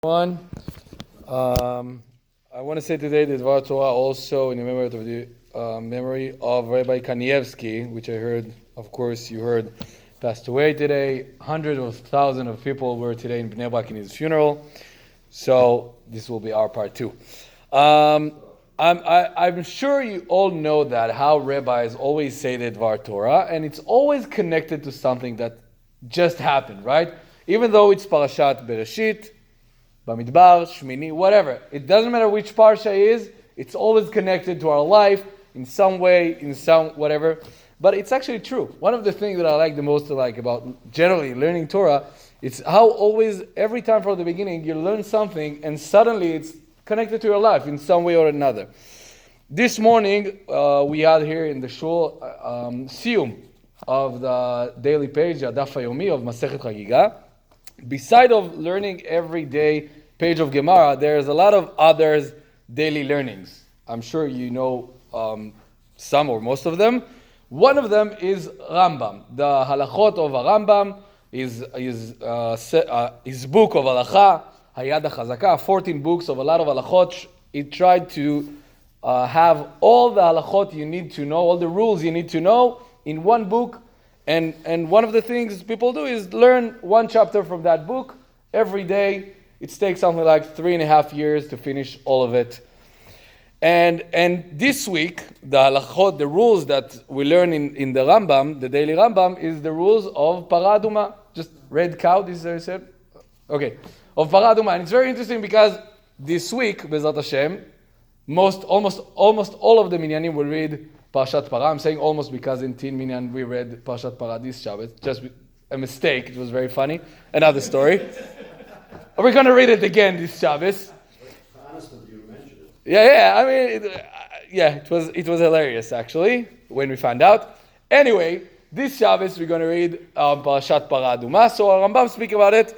Everyone. I want to say today the Dvar Tora also in the memory of Rabbi Kanievsky, which I heard, of course, you heard, passed away today. Hundreds of thousands of people were today in Bnei Brak in his funeral. So this will be our part too. I'm sure you all know that how rabbis always say the Dvar Torah, and it's always connected to something that just happened, right? Even though it's Parshat Bereshit, Bamidbar, Shmini, whatever. It doesn't matter which Parsha is, it's always connected to our life in some way, in some whatever. But it's actually true. One of the things that I like the most about generally learning Torah, it's how always, every time from the beginning, you learn something and suddenly it's connected to your life in some way or another. This morning, we had here in the shul, siyum of the daily page, Adar of Masechet Chagiga. Beside of learning every day page of Gemara, there's a lot of others daily learnings. I'm sure you know some or most of them. One of them is Rambam. The halachot of Rambam is his book of halacha, Hayad HaChazaka, 14 books of a lot of halachot. It tried to have all the halachot you need to know, all the rules you need to know in one book. And one of the things people do is learn one chapter from that book every day. It takes something like 3.5 years to finish all of it. And this week, the halachot, the rules that we learn in the Rambam, the daily Rambam, is the rules of Parah Aduma. Just red cow, this is what I said? Okay. Of Parah Aduma. And it's very interesting because this week, Bezat Hashem, almost all of the minyanim will read Parshat Parah. I'm saying almost because in Tin Minyan we read Parshat Parah this Shabbat. Just a mistake. It was very funny. Another story. We're going to read it again this Shabbat. Honestly, you mentioned it. Yeah. I mean, it was hilarious actually when we found out. Anyway, this Shabbat we're going to read Parshat Parah Aduma. So our Rambam speak about it.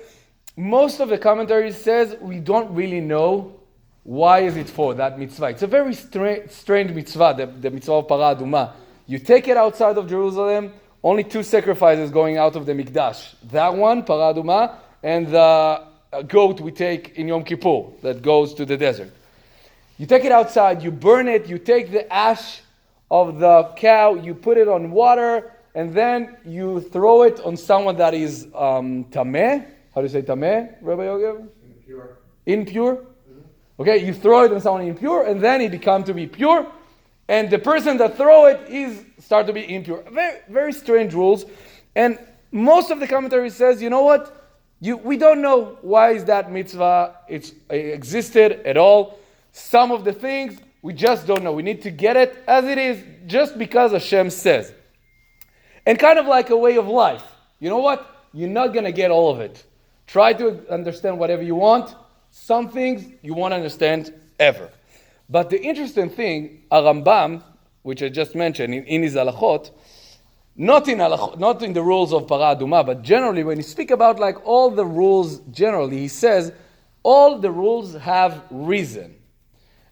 Most of the commentaries says we don't really know why is it for that mitzvah. It's a very strange mitzvah, the mitzvah of Parah Aduma. You take it outside of Jerusalem, only 2 sacrifices going out of the Mikdash. That one, Parah Aduma, and the goat we take in Yom Kippur that goes to the desert. You take it outside, you burn it, you take the ash of the cow, you put it on water, and then you throw it on someone that is tameh. How do you say tameh, Rabbi Yogev? Impure. Okay, you throw it on someone impure, and then it becomes to be pure, and the person that throw it start to be impure. Very, very strange rules, and most of the commentary says, you know what? We don't know why is that mitzvah it existed at all. Some of the things we just don't know. We need to get it as it is, just because Hashem says. And kind of like a way of life. You know what? You're not going to get all of it. Try to understand whatever you want. Some things you won't understand ever. But the interesting thing, a Rambam, which I just mentioned in his halachot, not in the rules of Parah Aduma, but generally when he speak about like all the rules generally, he says all the rules have reason.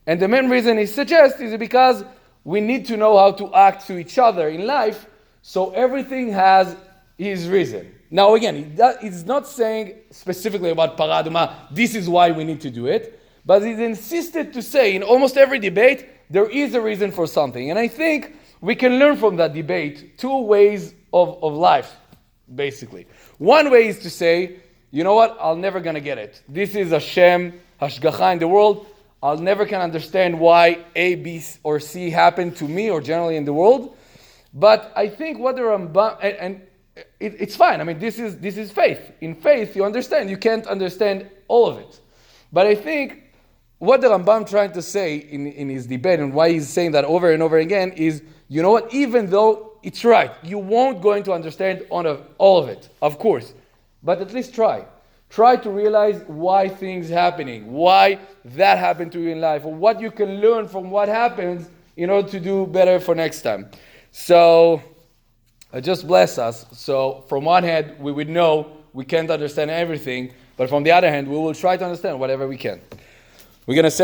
And the main reason he suggests is because we need to know how to act to each other in life, so everything has his reason. Now again, it's not saying specifically about Parah Aduma, this is why we need to do it, but he's insisted to say in almost every debate, there is a reason for something. And I think we can learn from that debate 2 ways of life, basically. One way is to say, you know what, I'm never going to get it. This is Hashem, Hashgacha in the world. I'll never can understand why A, B, or C happened to me or generally in the world. But I think what the Rambam, it's fine. I mean, this is faith. In faith, you understand. You can't understand all of it. But I think what the Rambam trying to say in his debate and why he's saying that over and over again is, you know what, even though it's right, you won't going to understand all of it, of course. But at least try. Try to realize why things happening, why that happened to you in life, or what you can learn from what happens in order to do better for next time. So just bless us. So from one hand, we would know we can't understand everything, but from the other hand, we will try to understand whatever we can. We're going to say